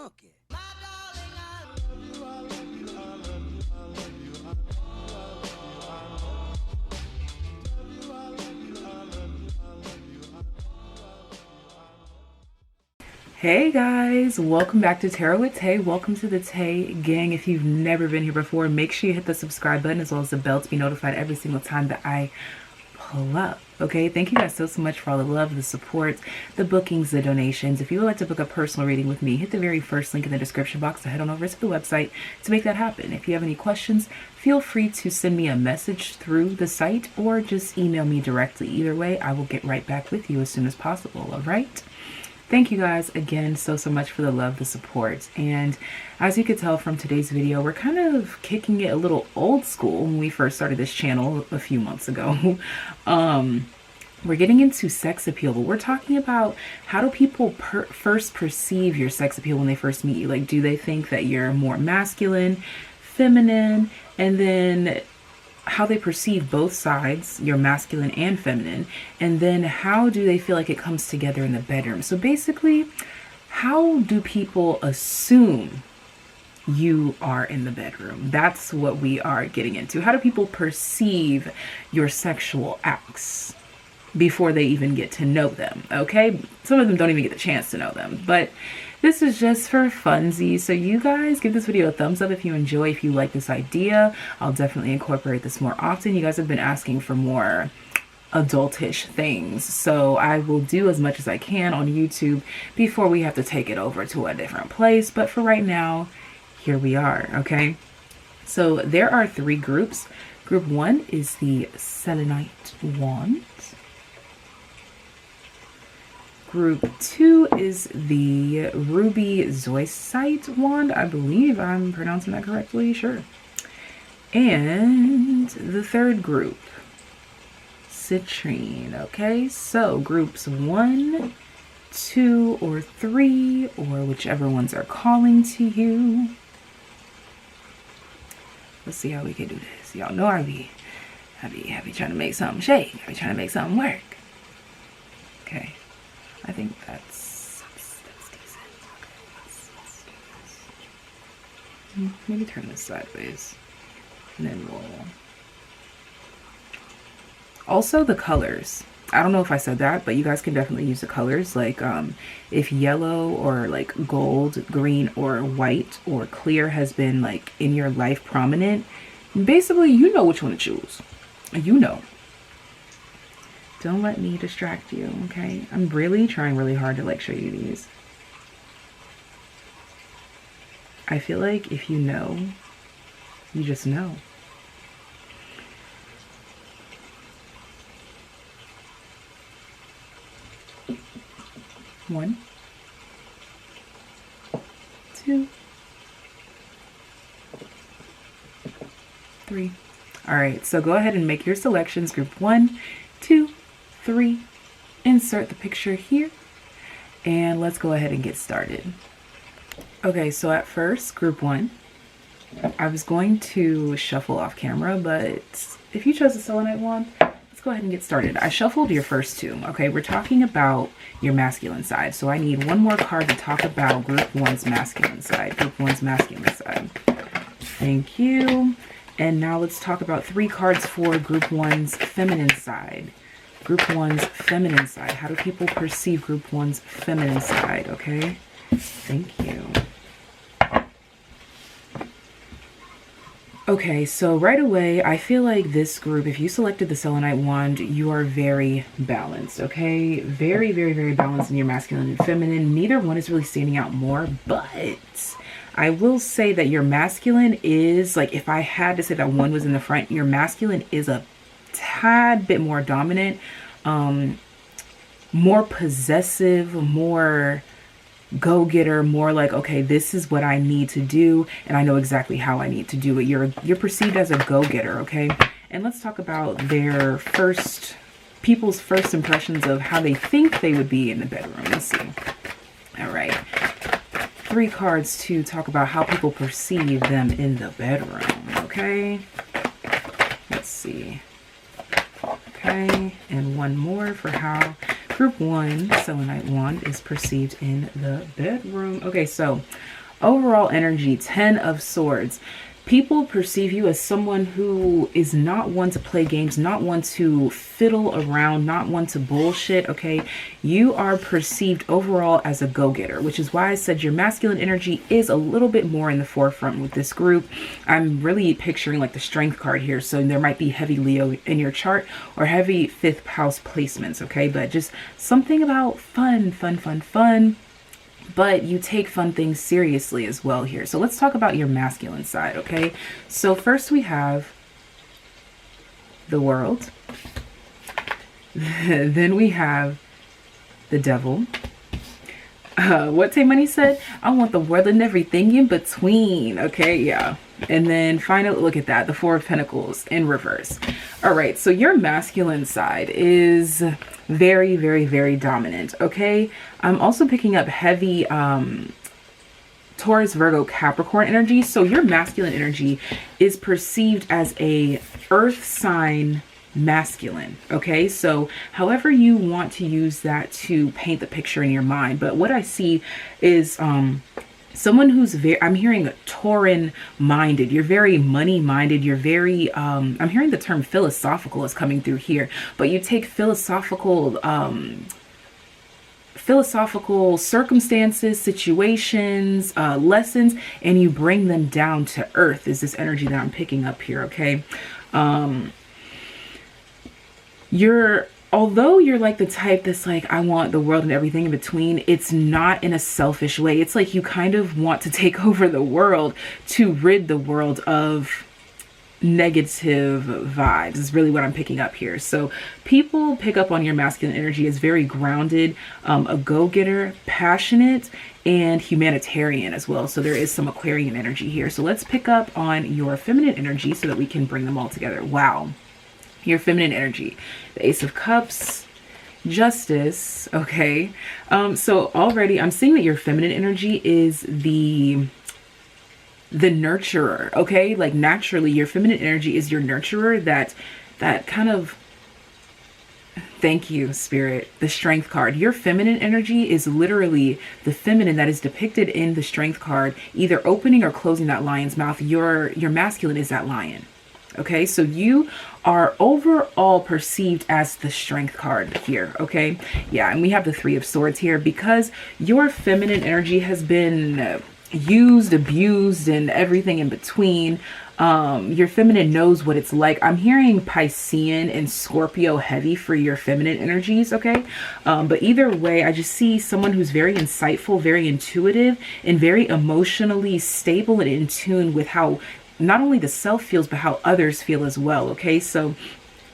funky. Hey guys, welcome back to Tarot with Tay. Welcome to the Tay gang. If you've never been here before, make sure you hit the subscribe button as well as the bell to be notified every single time that I pull up. Okay, thank you guys so much for all the love, the support, the bookings, the donations. If you would like to book a personal reading with me, hit the very first link in the description box to head on over to the website to make that happen. If you have any questions, feel free to send me a message through the site or just email me directly. Either way, I will get right back with you as soon as possible. All right. Thank you guys again so much for the love, the support. And as you could tell from today's video, we're kind of kicking it a little old school when we first started this channel a few months ago. We're getting into sex appeal, but we're talking about how do people first perceive your sex appeal when they first meet you? Like, do they think that you're more masculine, feminine, and then how they perceive both sides, your masculine and feminine, and then how do they feel like it comes together in the bedroom? So basically, how do people assume you are in the bedroom? That's what we are getting into. How do people perceive your sexual acts before they even get to know them? Okay, some of them don't even get the chance to know them, but this is just for funsies. So you guys give this video a thumbs up if you enjoy, if you like this idea. I'll definitely incorporate this more often. You guys have been asking for more adultish things, so I will do as much as I can on YouTube before we have to take it over to a different place. But for right now, here we are. Okay, so there are three groups. Group one is the selenite wand. Group two is the ruby zoisite wand. I believe I'm pronouncing that correctly, sure. And the third group, citrine. Okay, so groups 1, 2, or 3, or whichever ones are calling to you. Let's see how we can do this. Y'all know I be trying to make something shake. I be trying to make something work. Okay. I think that's decent. Okay, let's do this. Maybe turn this sideways. And then we'll... Also the colors. I don't know if I said that, but you guys can definitely use the colors. Like if yellow or like gold, green, or white or clear has been like in your life prominent, basically you know which one to choose. You know. Don't let me distract you, okay? I'm really trying really hard to like show you these. I feel like if you know, you just know. One, 2, 3. All right, so go ahead and make your selections. Group 1, 2, 3, insert the picture here, and let's go ahead and get started. Okay, so at first, group 1, I was going to shuffle off camera, but if you chose the selenite wand, let's go ahead and get started. I shuffled your first two. Okay, we're talking about your masculine side, so I need one more card to talk about group 1's masculine side. Group 1's masculine side. Thank you. And now let's talk about 3 cards for group 1's feminine side. Group 1's feminine side. How do people perceive group 1's feminine side? Okay. Thank you. Okay, so right away, I feel like this group, if you selected the selenite wand, you are very balanced, okay? Very, very, very balanced in your masculine and feminine. Neither one is really standing out more, but I will say that your masculine is, like, if I had to say that one was in the front, your masculine is a tad bit more dominant, more possessive, more go-getter, more like, okay, this is what I need to do and I know exactly how I need to do it. You're perceived as a go-getter, okay? And let's talk about people's first impressions of how they think they would be in the bedroom. Let's see. All right. 3 cards to talk about how people perceive them in the bedroom, okay? Let's see. Okay, and one more for how group 1 selenite wand is perceived in the bedroom. Okay, so overall energy, 10 of swords. People perceive you as someone who is not one to play games, not one to fiddle around, not one to bullshit, okay? You are perceived overall as a go-getter, which is why I said your masculine energy is a little bit more in the forefront with this group. I'm really picturing like the strength card here, so there might be heavy Leo in your chart or heavy 5th house placements, okay? But just something about fun, fun, fun, fun. But you take fun things seriously as well here. So let's talk about your masculine side, okay? So first we have the world. Then we have the devil. What Tay Money said? I want the world and everything in between. Okay, yeah. And then finally, look at that, the 4 of Pentacles in reverse. All right, so your masculine side is very, very, very dominant, okay? I'm also picking up heavy Taurus, Virgo, Capricorn energy. So your masculine energy is perceived as a earth sign masculine, okay? So however you want to use that to paint the picture in your mind. But what I see is someone who's very, I'm hearing Tauran minded. You're very money minded. You're very, I'm hearing the term philosophical is coming through here, but you take philosophical circumstances, situations, lessons, and you bring them down to earth is this energy that I'm picking up here, okay? Although you're like the type that's like, I want the world and everything in between, it's not in a selfish way. It's like you kind of want to take over the world to rid the world of negative vibes is really what I'm picking up here. So people pick up on your masculine energy as very grounded, a go-getter, passionate, and humanitarian as well. So there is some Aquarian energy here. So let's pick up on your feminine energy so that we can bring them all together. Wow. Your feminine energy, the Ace of Cups, Justice, okay? So already I'm seeing that your feminine energy is the nurturer, okay? Like naturally your feminine energy is your nurturer, that kind of, thank you, Spirit, the Strength card. Your feminine energy is literally the feminine that is depicted in the Strength card, either opening or closing that lion's mouth. Your masculine is that lion. Okay, so you are overall perceived as the Strength card here, okay? Yeah, and we have the 3 of Swords here because your feminine energy has been used, abused, and everything in between. Your feminine knows what it's like. I'm hearing Piscean and Scorpio heavy for your feminine energies, okay? But either way, I just see someone who's very insightful, very intuitive, and very emotionally stable and in tune with how not only the self feels, but how others feel as well, okay? So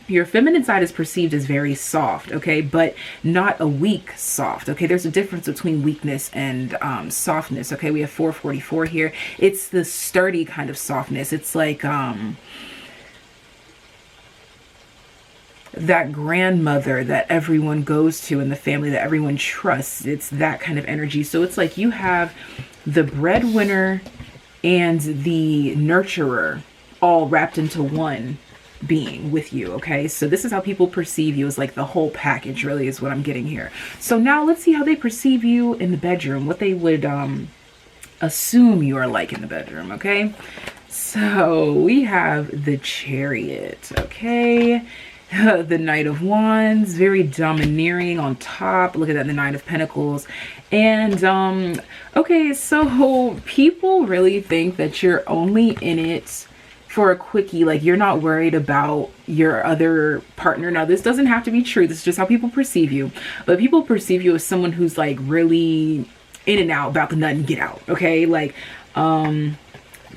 your feminine side is perceived as very soft, okay? But not a weak soft, okay? There's a difference between weakness and softness, okay? We have 444 here. It's the sturdy kind of softness. It's like that grandmother that everyone goes to in the family, that everyone trusts. It's that kind of energy. So it's like you have the breadwinner and the nurturer all wrapped into one being with you, okay? So this is how people perceive you, as like the whole package really is what I'm getting here. So now let's see how they perceive you in the bedroom, what they would assume you are like in the bedroom, okay? So we have the Chariot, okay? The Knight of Wands, very domineering on top. Look at that, the Nine of Pentacles. And okay, so people really think that you're only in it for a quickie, like you're not worried about your other partner. Now this doesn't have to be true, this is just how people perceive you, but people perceive you as someone who's like really in and out, about the nut and get out, okay? Like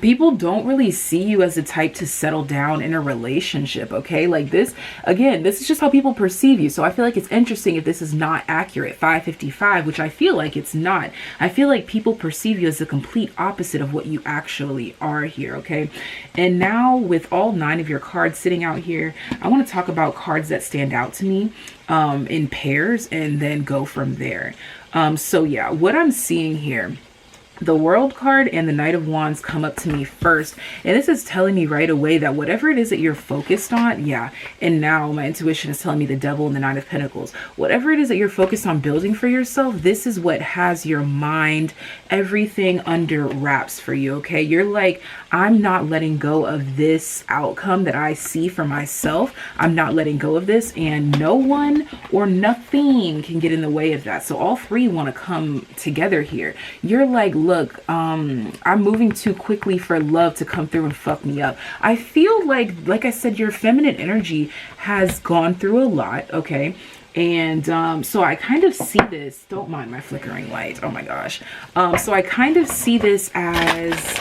people don't really see you as the type to settle down in a relationship, okay? Like this, again, this is just how people perceive you. So I feel like it's interesting if this is not accurate, 555, which I feel like it's not. I feel like people perceive you as the complete opposite of what you actually are here, okay? And now with all 9 of your cards sitting out here, I want to talk about cards that stand out to me in pairs and then go from there. So yeah, what I'm seeing here, the World card and the Knight of Wands come up to me first, and this is telling me right away that whatever it is that you're focused on, yeah, and now my intuition is telling me the Devil and the Nine of Pentacles, whatever it is that you're focused on building for yourself, this is what has your mind, everything under wraps for you. Okay, you're like, I'm not letting go of this outcome that I see for myself. I'm not letting go of this, and no one or nothing can get in the way of that. So all three want to come together here. You're like, look, I'm moving too quickly for love to come through and fuck me up. I feel like I said, your feminine energy has gone through a lot, okay? And so I kind of see this, don't mind my flickering light, oh my gosh. So I kind of see this as,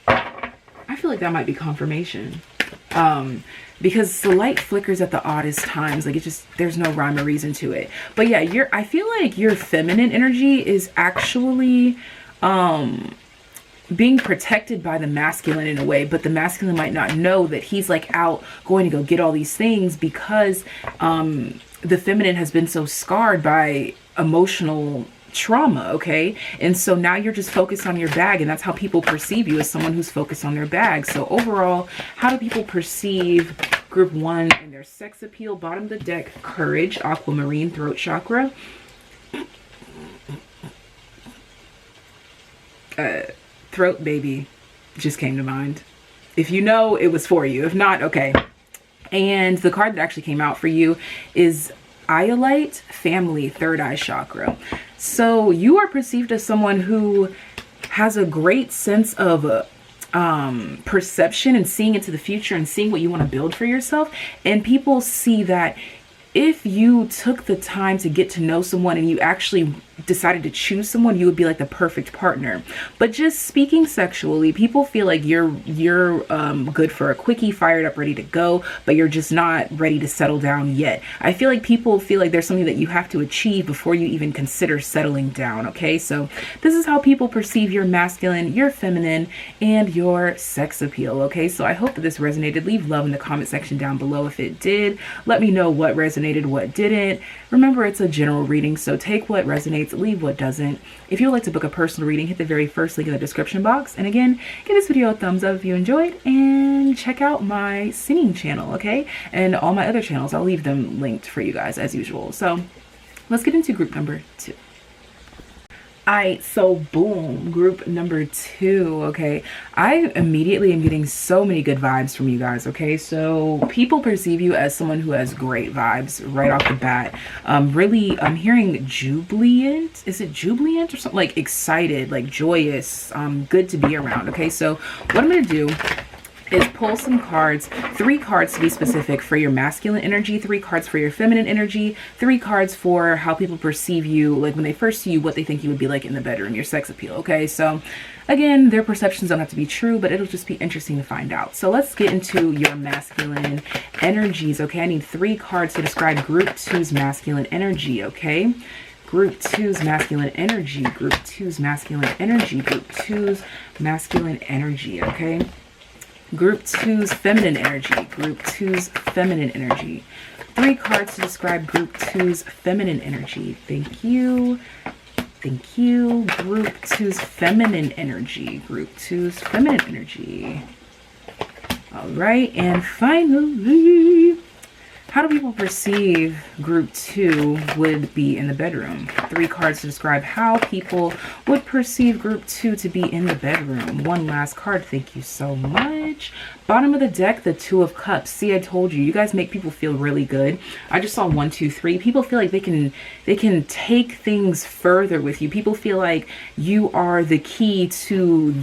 I feel like that might be confirmation. Because the light flickers at the oddest times, like it just, there's no rhyme or reason to it. But yeah, I feel like your feminine energy is actually being protected by the masculine in a way, but the masculine might not know that he's like out going to go get all these things because the feminine has been so scarred by emotional trauma, okay? And so now you're just focused on your bag, and that's how people perceive you, as someone who's focused on their bag. So overall, how do people perceive group one and their sex appeal? Bottom of the deck, courage, aquamarine, throat chakra. Throat baby just came to mind. If you know, it was for you. If not, okay. And the card that actually came out for you is Iolite, family, third eye chakra. So you are perceived as someone who has a great sense of perception and seeing into the future and seeing what you want to build for yourself. And people see that if you took the time to get to know someone and you actually decided to choose someone, you would be like the perfect partner. But just speaking sexually, people feel like you're good for a quickie, fired up, ready to go, but you're just not ready to settle down yet. I feel like people feel like there's something that you have to achieve before you even consider settling down. Okay, so this is how people perceive your masculine, your feminine, and your sex appeal. Okay, so I hope that this resonated. Leave love in the comment section down below if it did. Let me know what resonated, what didn't. Remember, it's a general reading, so take what resonates, leave what doesn't. If you would like to book a personal reading, hit the very first link in the description box. And again, give this video a thumbs up if you enjoyed, and check out my singing channel, okay? And all my other channels, I'll leave them linked for you guys as usual. So let's get into group number 2. Alright, so boom, group number 2, okay? I immediately am getting so many good vibes from you guys, okay? So people perceive you as someone who has great vibes right off the bat. Really, I'm hearing jubilant. Is it jubilant or something? Like excited, like joyous, good to be around, okay? So what I'm going to do is pull some cards, 3 cards to be specific for your masculine energy, 3 cards for your feminine energy, 3 cards for how people perceive you, like when they first see you, what they think you would be like in the bedroom, your sex appeal, okay? So again, their perceptions don't have to be true, but it'll just be interesting to find out. So let's get into your masculine energies, okay? I need 3 cards to describe group 2's masculine energy, okay? Group 2's masculine energy, group 2's masculine energy, group 2's masculine energy, okay? Group 2's feminine energy, group 2's feminine energy. 3 cards to describe group 2's feminine energy. Thank you. Thank you. Group 2's feminine energy, group 2's feminine energy. All right, and finally, how do people perceive group 2 would be in the bedroom? 3 cards to describe how people would perceive group 2 to be in the bedroom. One last card. Thank you so much. Bottom of the deck, the 2 of Cups. See, I told you, you guys make people feel really good. I just saw 1, 2, 3. People feel like they can take things further with you. People feel like you are the key to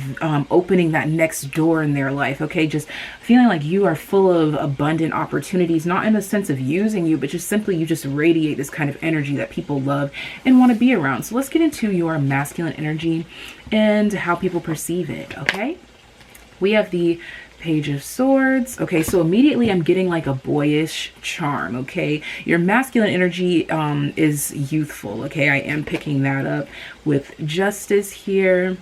opening that next door in their life. Okay, just feeling like you are full of abundant opportunities, not in a sense of using you, but just simply you just radiate this kind of energy that people love and want to be around. So let's get into your masculine energy and how people perceive it. Okay, we have the Page of Swords. Okay, so immediately I'm getting like a boyish charm. Okay, your masculine energy is youthful. Okay, I am picking that up with Justice here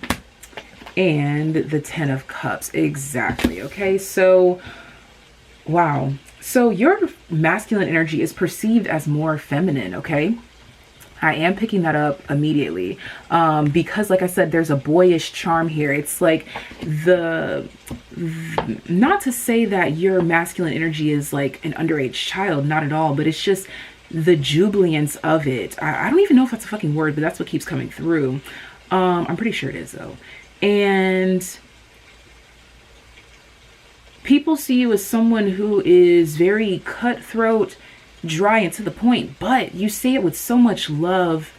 and the 10 of Cups. Exactly. Okay, so wow, so your masculine energy is perceived as more feminine. Okay, I am picking that up immediately, because like I said, there's a boyish charm here. It's like not to say that your masculine energy is like an underage child, not at all, but it's just the jubilance of it. I don't even know if that's a fucking word, but that's what keeps coming through. I'm pretty sure it is though. And people see you as someone who is very cutthroat, dry, and to the point, but you say it with so much love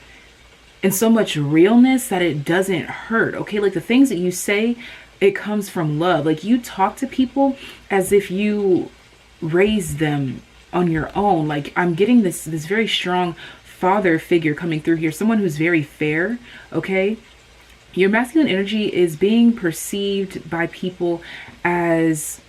and so much realness that it doesn't hurt. Okay, like the things that you say, it comes from love. Like you talk to people as if you raised them on your own. Like I'm getting this very strong father figure coming through here, someone who's very fair. Okay, your masculine energy is being perceived by people as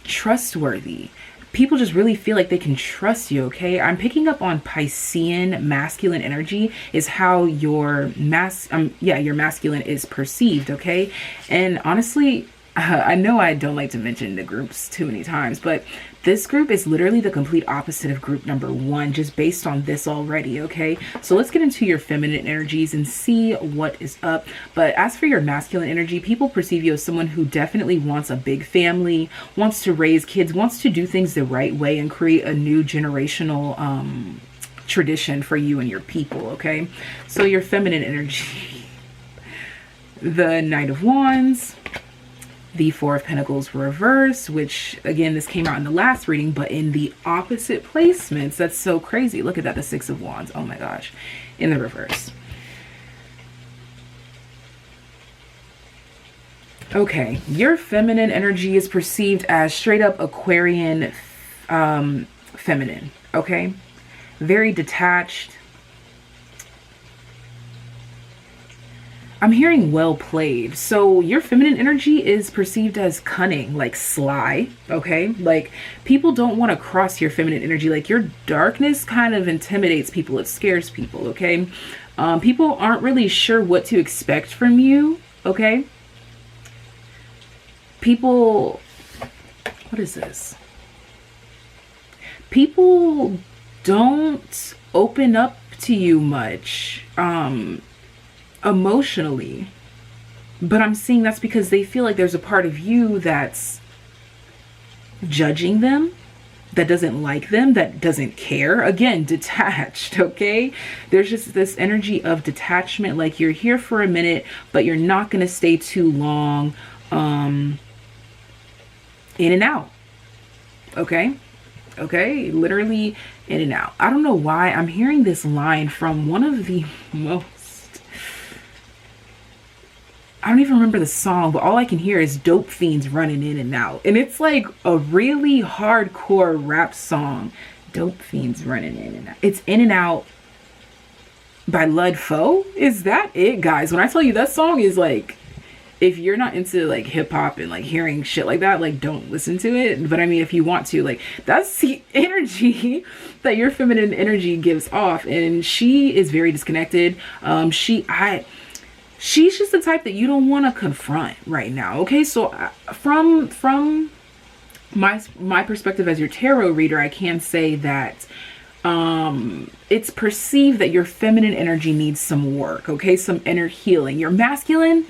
trustworthy. People just really feel like they can trust you. Okay, I'm picking up on Piscean masculine energy is how your your masculine is perceived. Okay, and honestly, I know I don't like to mention the groups too many times, but this group is literally the complete opposite of group number 1, just based on this already. Okay, so let's get into your feminine energies and see what is up. But as for your masculine energy, people perceive you as someone who definitely wants a big family, wants to raise kids, wants to do things the right way and create a new generational tradition for you and your people. Okay, so your feminine energy, the Knight of Wands, the Four of Pentacles reversed, which again, this came out in the last reading, but in the opposite placements. That's so crazy. Look at that, the Six of Wands. Oh my gosh, in the reverse. Okay, your feminine energy is perceived as straight up Aquarian feminine. Okay, very detached. I'm hearing well played. So your feminine energy is perceived as cunning, like sly. Okay, like people don't want to cross your feminine energy. Like your darkness kind of intimidates people. It scares people. Okay, people aren't really sure what to expect from you. Okay, people, what is this? People don't open up to you much emotionally, but I'm seeing that's because they feel like there's a part of you that's judging them, that doesn't like them, that doesn't care. Again, detached. Okay, there's just this energy of detachment, like you're here for a minute but you're not going to stay too long, in and out. Okay, literally in and out. I don't know why I'm hearing this line from one of the most, I don't even remember the song, but all I can hear is dope fiends running in and out. And it's like a really hardcore rap song. Dope fiends running in and out. It's In and Out by Ludfo. Is that it, guys? When I tell you that song is like, if you're not into like hip hop and like hearing shit like that, like don't listen to it. But I mean, if you want to, like that's the energy that your feminine energy gives off. And she is very disconnected. She's just the type that you don't want to confront right now. Okay, so from my perspective as your tarot reader, I can say that it's perceived that your feminine energy needs some work. Okay, some inner healing. Your masculine,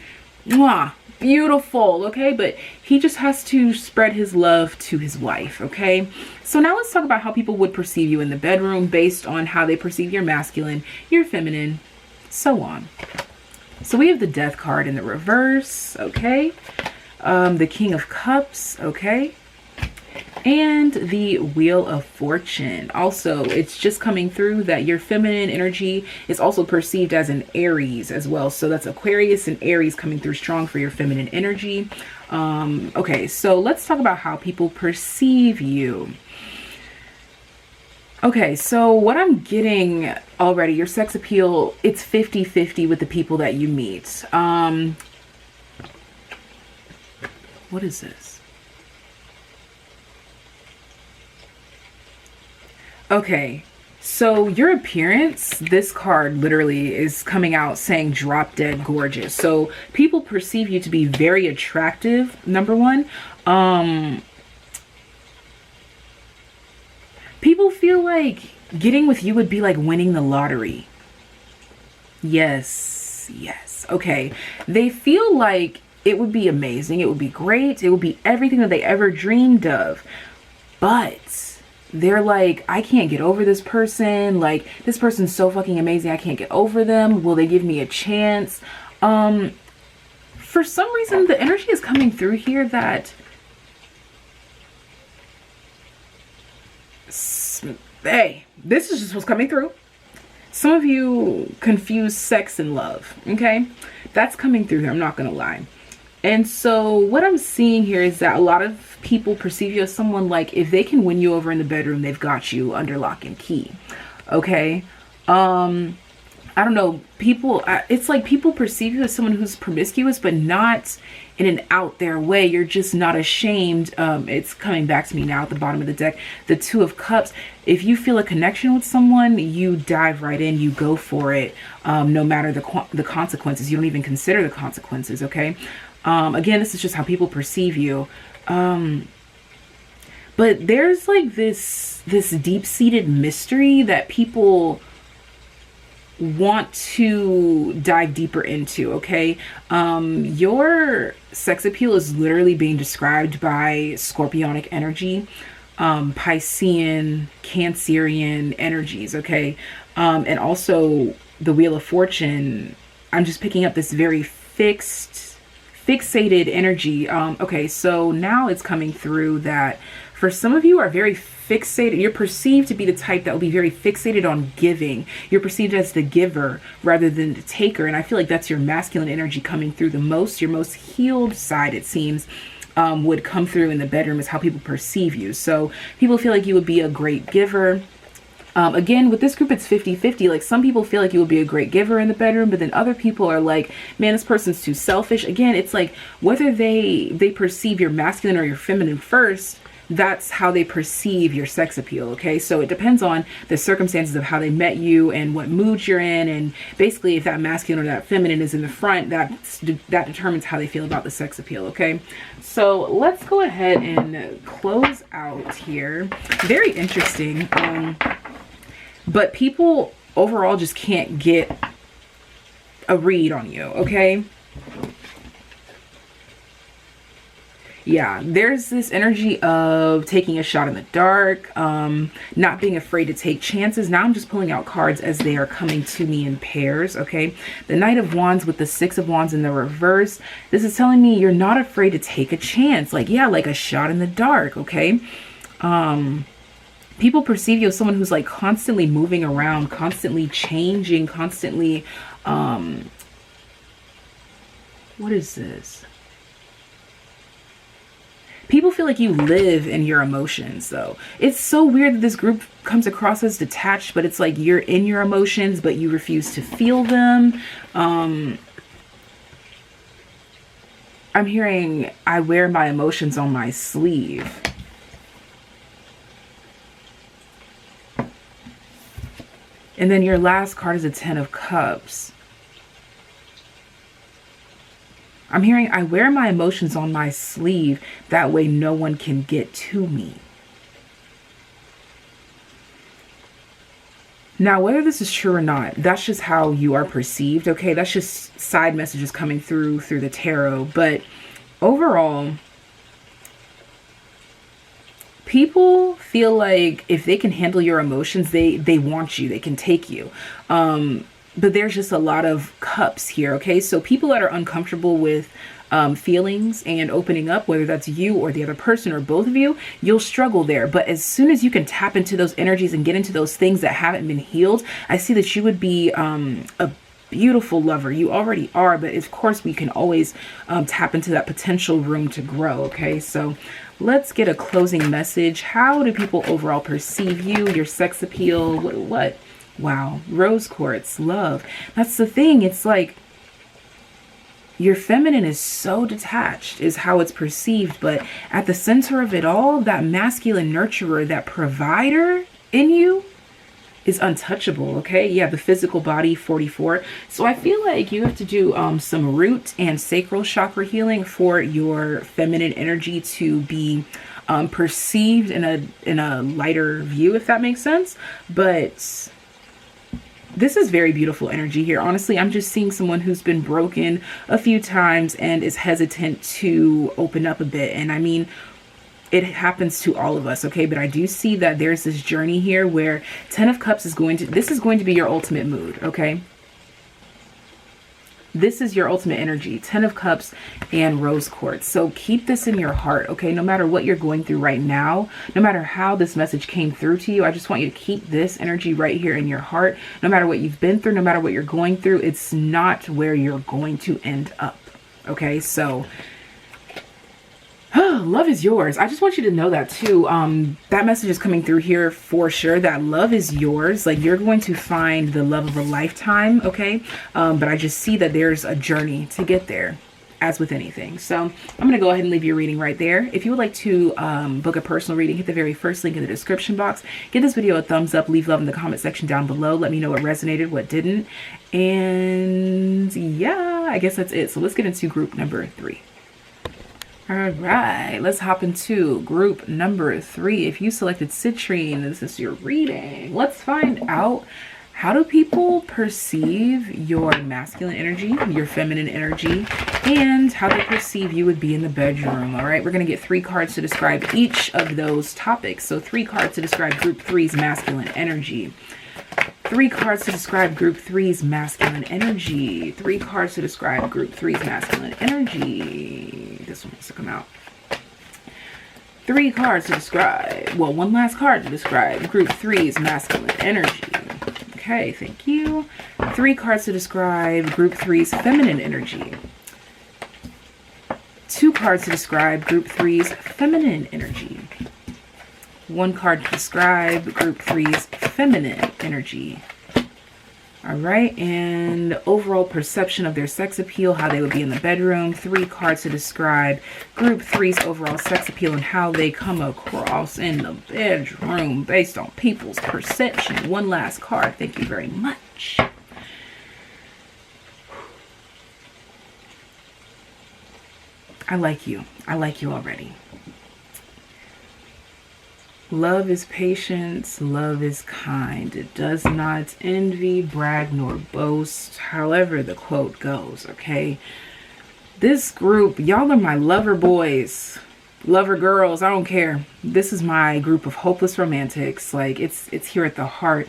mwah, beautiful. Okay, but he just has to spread his love to his wife. Okay, so now let's talk about how people would perceive you in the bedroom based on how they perceive your masculine, your feminine, so on. So we have the Death card in the reverse, okay? The King of Cups, okay? And the Wheel of Fortune. Also, it's just coming through that your feminine energy is also perceived as an Aries as well. So that's Aquarius and Aries coming through strong for your feminine energy. Okay, so let's talk about how people perceive you. Okay, so what I'm getting already, your sex appeal, it's 50-50 with the people that you meet. What is this? Okay, so your appearance, this card literally is coming out saying drop dead gorgeous. So people perceive you to be very attractive, number one. People feel like getting with you would be like winning the lottery. Yes, yes. Okay. They feel like it would be amazing. It would be great. It would be everything that they ever dreamed of. But they're like, I can't get over this person. Like, this person's so fucking amazing. I can't get over them. Will they give me a chance? For some reason, the energy is coming through here that, hey, this is just what's coming through. Some of you confuse sex and love, okay? That's coming through here, I'm not gonna lie. And so what I'm seeing here is that a lot of people perceive you as someone like, if they can win you over in the bedroom, they've got you under lock and key, okay? I don't know, people, it's like people perceive you as someone who's promiscuous, but not in an out there way. You're just not ashamed. It's coming back to me now at the bottom of the deck, the Two of Cups. If you feel a connection with someone, you dive right in, you go for it, no matter the consequences. You don't even consider the consequences, okay? Again, this is just how people perceive you. But there's like this deep-seated mystery that people want to dive deeper into, okay? Your sex appeal is literally being described by scorpionic energy, Piscean, Cancerian energies, okay? And also the Wheel of Fortune. I'm just picking up this very fixated energy. Okay, so now it's coming through that for some of you are very fixated. You're perceived to be the type that will be very fixated on giving. You're perceived as the giver rather than the taker. And I feel like that's your masculine energy coming through the most. Your most healed side, it seems, would come through in the bedroom is how people perceive you. So people feel like you would be a great giver. Again, with this group, it's 50-50. Like, some people feel like you will be a great giver in the bedroom, but then other people are like, man, this person's too selfish. Again, it's like whether they perceive your masculine or your feminine first, that's how they perceive your sex appeal, okay? So it depends on the circumstances of how they met you and what mood you're in, and basically if that masculine or that feminine is in the front, that determines how they feel about the sex appeal, okay? So let's go ahead and close out here. Very interesting. But people overall just can't get a read on you, okay? Yeah, there's this energy of taking a shot in the dark, not being afraid to take chances. Now I'm just pulling out cards as they are coming to me in pairs, okay? The Knight of Wands with the Six of Wands in the reverse. This is telling me you're not afraid to take a chance. Like, yeah, like a shot in the dark, okay? People perceive you as someone who's like constantly moving around, constantly changing, constantly, what is this? People feel like you live in your emotions, though. It's so weird that this group comes across as detached, but it's like you're in your emotions, but you refuse to feel them. I'm hearing, I wear my emotions on my sleeve. And then your last card is a Ten of Cups. I'm hearing, I wear my emotions on my sleeve. That way no one can get to me. Now, whether this is true or not, that's just how you are perceived, okay? That's just side messages coming through the tarot. But overall, people feel like if they can handle your emotions, they want you, they can take you. But there's just a lot of cups here, okay? So people that are uncomfortable with feelings and opening up, whether that's you or the other person or both of you, you'll struggle there. But as soon as you can tap into those energies and get into those things that haven't been healed, I see that you would be a beautiful lover. You already are, but of course we can always tap into that potential room to grow, okay? So let's get a closing message. How do people overall perceive you, your sex appeal? What? Wow, rose quartz, love. That's the thing. It's like your feminine is so detached is how it's perceived, but at the center of it all, that masculine nurturer, that provider in you is untouchable, okay? Yeah, the physical body, 44. So I feel like you have to do some root and sacral chakra healing for your feminine energy to be perceived in a lighter view, if that makes sense. But this is very beautiful energy here. Honestly, I'm just seeing someone who's been broken a few times and is hesitant to open up a bit. And I mean, it happens to all of us, okay? But I do see that there's this journey here where 10 of Cups is going to, this is going to be your ultimate mood, okay? This is your ultimate energy, 10 of Cups and Rose Quartz. So keep this in your heart, okay? No matter what you're going through right now, no matter how this message came through to you, I just want you to keep this energy right here in your heart. No matter what you've been through, no matter what you're going through, it's not where you're going to end up, okay? So love is yours. I just want you to know that too. That message is coming through here for sure, that love is yours. Like, you're going to find the love of a lifetime, okay? But I just see that there's a journey to get there, as with anything. So I'm going to go ahead and leave your reading right there. If you would like to book a personal reading, hit the very first link in the description box. Give this video a thumbs up. Leave love in the comment section down below. Let me know what resonated, what didn't. And yeah, I guess that's it. So let's get into group number 3. All right, let's hop into group number 3. If you selected citrine, this is your reading. Let's find out, how do people perceive your masculine energy, your feminine energy, and how they perceive you would be in the bedroom. All right, we're going to get 3 cards to describe each of those topics. So 3 cards to describe group 3's masculine energy. 3 cards to describe group 3's masculine energy. 3 cards to describe group 3's masculine energy. This one wants to come out. 3 cards to describe, well, one last card to describe group 3's masculine energy. Okay, thank you. 3 cards to describe group 3's feminine energy. 2 cards to describe group 3's feminine energy. 1 card to describe group 3's feminine energy. All right, and overall perception of their sex appeal, how they would be in the bedroom. 3 cards to describe group 3's overall sex appeal and how they come across in the bedroom based on people's perception. 1 last card. Thank you very much. I like you. I like you already. Love is patience, love is kind. It does not envy, brag, nor boast. However the quote goes, okay? This group, y'all are my lover boys, lover girls, I don't care. This is my group of hopeless romantics. Like, it's here at the heart.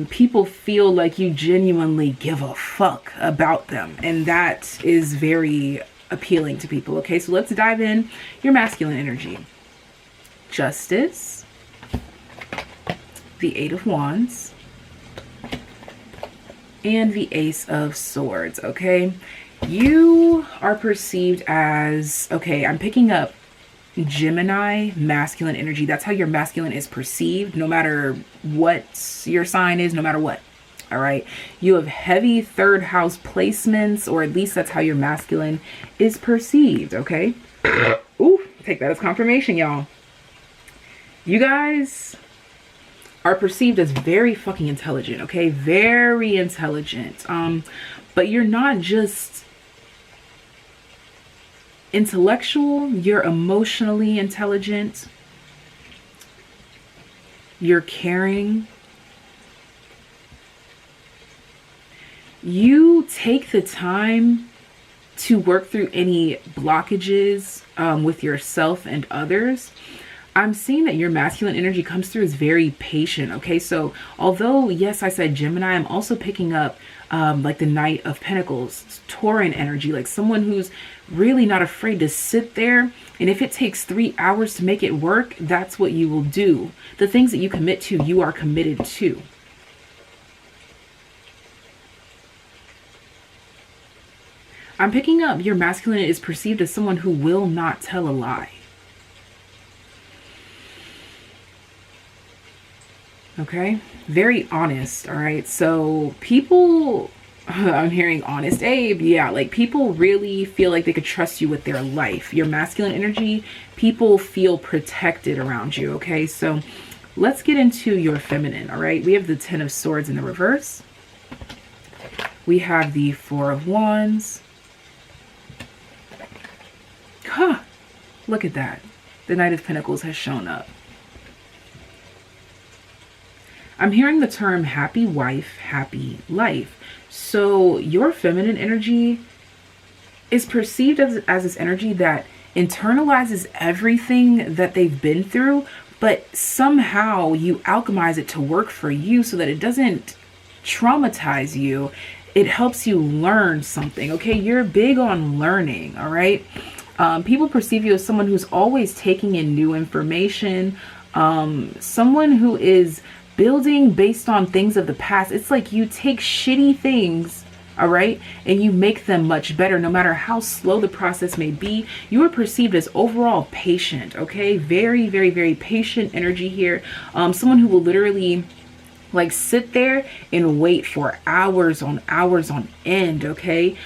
People feel like you genuinely give a fuck about them. And that is very appealing to people, okay? So let's dive in. Your masculine energy. Justice, the 8 of Wands, and the Ace of Swords, okay? You are perceived as, okay, I'm picking up Gemini masculine energy. That's how your masculine is perceived, no matter what your sign is, no matter what. All right, you have heavy 3rd house placements, or at least that's how your masculine is perceived, okay? Ooh, take that as confirmation, y'all. You guys are perceived as very fucking intelligent, okay? Very intelligent. But you're not just intellectual, you're emotionally intelligent. You're caring. You take the time to work through any blockages with yourself and others. I'm seeing that your masculine energy comes through as very patient, okay? So although, yes, I said Gemini, I'm also picking up like the Knight of Pentacles, Tauran energy, like someone who's really not afraid to sit there. And if it takes 3 hours to make it work, that's what you will do. The things that you commit to, you are committed to. I'm picking up your masculine is perceived as someone who will not tell a lie. Okay, very honest. All right, so people, I'm hearing honest Abe. Yeah, like people really feel like they could trust you with their life. Your masculine energy, people feel protected around you. Okay, so let's get into your feminine. All right, we have the 10 of Swords in the reverse. We have the 4 of Wands. Huh, look at that. The Knight of Pentacles has shown up. I'm hearing the term happy wife, happy life. So your feminine energy is perceived as this energy that internalizes everything that they've been through, but somehow you alchemize it to work for you so that it doesn't traumatize you. It helps you learn something. Okay, you're big on learning. All right. People perceive you as someone who's always taking in new information, someone who is building based on things of the past. It's like you take shitty things, all right, and you make them much better. No matter how slow the process may be, you are perceived as overall patient. Okay, very, very, very patient energy here. Someone who will literally like sit there and wait for hours on end. Okay,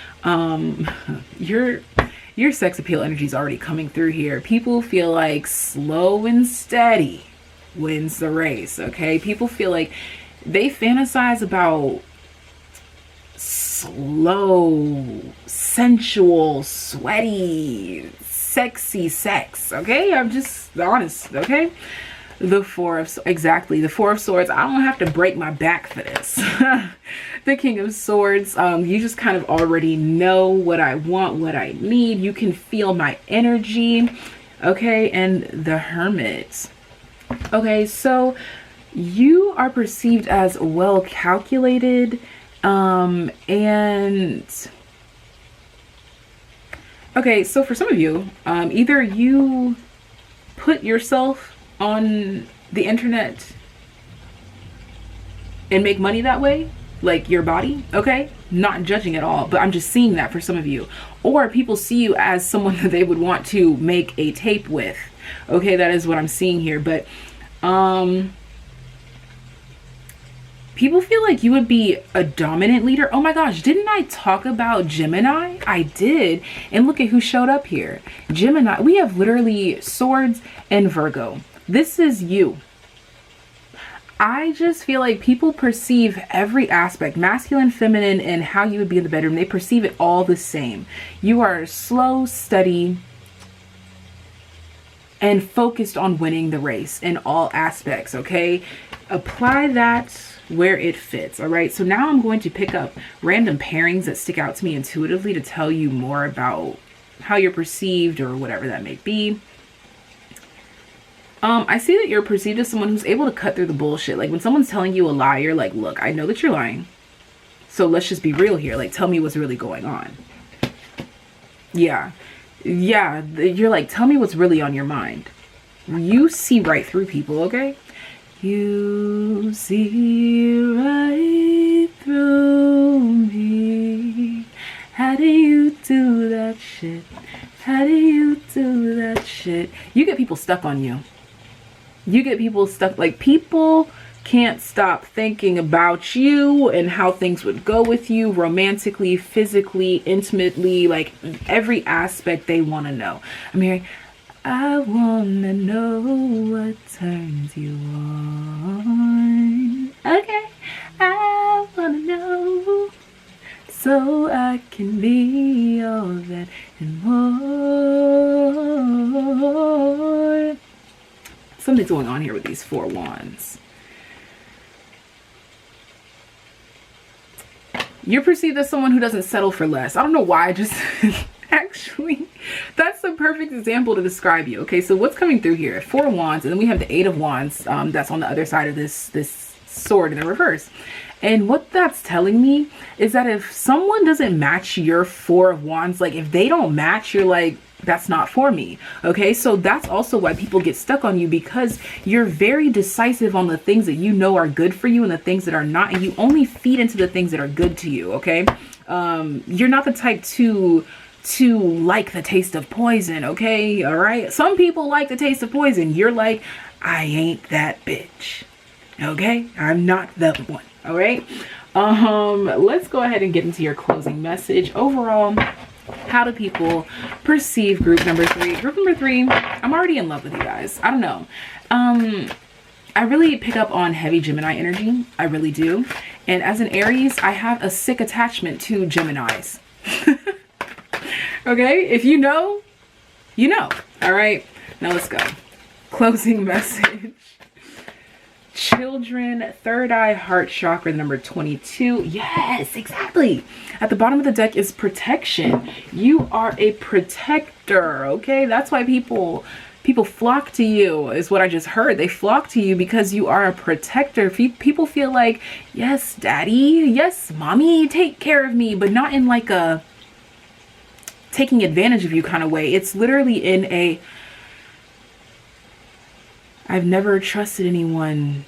your sex appeal energy is already coming through here. People feel like slow and steady wins the race. Okay, people feel like they fantasize about slow, sensual, sweaty, sexy sex. Okay, I'm just honest. Okay, the Four of Swords. I don't have to break my back for this. The King of Swords. You just kind of already know what I want, what I need. You can feel my energy. Okay, and the Hermit. Okay, so you are perceived as well calculated, and okay, so for some of you, either you put yourself on the internet and make money that way, like your body. Okay, not judging at all, but I'm just seeing that for some of you. Or people see you as someone that they would want to make a tape with. Okay, that is what I'm seeing here. But people feel like you would be a dominant leader. Oh my gosh, didn't I talk about Gemini? I did. And look at who showed up here. Gemini. We have literally Swords and Virgo. This is you. I just feel like people perceive every aspect, masculine, feminine, and how you would be in the bedroom. They perceive it all the same. You are slow, steady, and focused on winning the race in all aspects. Okay, apply that where it fits. All right, so now I'm going to pick up random pairings that stick out to me intuitively to tell you more about how you're perceived or whatever that may be. I see that you're perceived as someone who's able to cut through the bullshit. Like when someone's telling you a lie, you're like, look, I know that you're lying, so let's just be real here. Like, tell me what's really going on. Yeah, you're like, tell me what's really on your mind. You see right through people. Okay, you see right through me. How do you do that shit? How do you do that shit? You get people stuck on you. You get people stuck, like people can't stop thinking about you and how things would go with you romantically, physically, intimately, like every aspect they want to know. I'm hearing, I want to know what turns you on. Okay, I want to know so I can be all that and more. Something's going on here with these 4 wands. You're perceived as someone who doesn't settle for less. I don't know why, I just actually, that's the perfect example to describe you. Okay, so what's coming through here? 4 wands, and then we have the 8 of wands. That's on the other side of this sword in the reverse. And what that's telling me is that if someone doesn't match your 4 of wands, like if they don't match, you're like, that's not for me. Okay, so that's also why people get stuck on you, because you're very decisive on the things that you know are good for you and the things that are not, and you only feed into the things that are good to you. Okay, you're not the type to like the taste of poison. Okay, all right, some people like the taste of poison. You're like, I ain't that bitch. Okay, I'm not the one. All right, let's go ahead and get into your closing message. Overall, how do people perceive group number 3? Group number 3, I'm already in love with you guys. I don't know. I really pick up on heavy Gemini energy. I really do. And as an Aries, I have a sick attachment to Geminis. Okay, if you know, you know. All right, now let's go. Closing message. children, third eye, heart chakra, number 22. Yes, exactly. At the bottom of the deck is protection. You are a protector, okay? That's why people flock to you, is what I just heard. They flock to you because you are a protector. People feel like, yes, daddy, yes, mommy, take care of me, but not in like a taking advantage of you kind of way. It's literally in a, I've never trusted anyone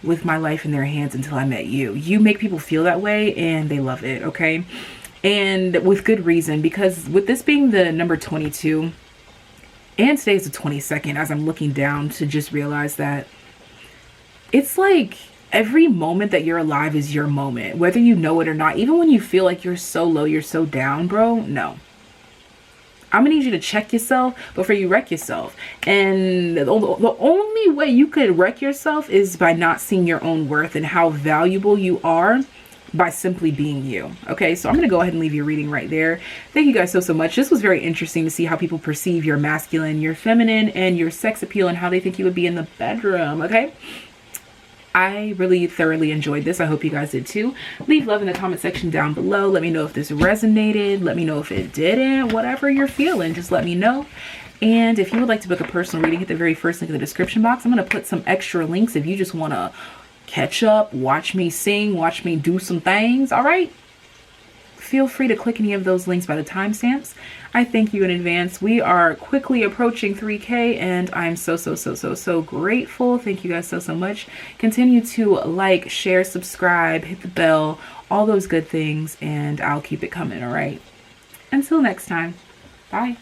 with my life in their hands until I met you. You make people feel that way and they love it, okay? And with good reason, because with this being the number 22, and today is the 22nd, as I'm looking down to just realize that it's like every moment that you're alive is your moment, whether you know it or not. Even when you feel like you're so low, you're so down, bro, no. I'm gonna need you to check yourself before you wreck yourself. And the only way you could wreck yourself is by not seeing your own worth and how valuable you are by simply being you. Okay, so I'm gonna go ahead and leave your reading right there. Thank you guys so much. This was very interesting to see how people perceive your masculine, your feminine, and your sex appeal, and how they think you would be in the bedroom. Okay, I really thoroughly enjoyed this. I hope you guys did too. Leave love in the comment section down below. Let me know if this resonated. Let me know if it didn't. Whatever you're feeling, just let me know. And if you would like to book a personal reading, hit the very first link in the description box. I'm going to put some extra links if you just want to catch up, watch me sing, watch me do some things. All right, feel free to click any of those links by the timestamps. I thank you in advance. We are quickly approaching 3K and I'm so grateful. Thank you guys so much. Continue to like, share, subscribe, hit the bell, all those good things, and I'll keep it coming. All right, until next time, bye.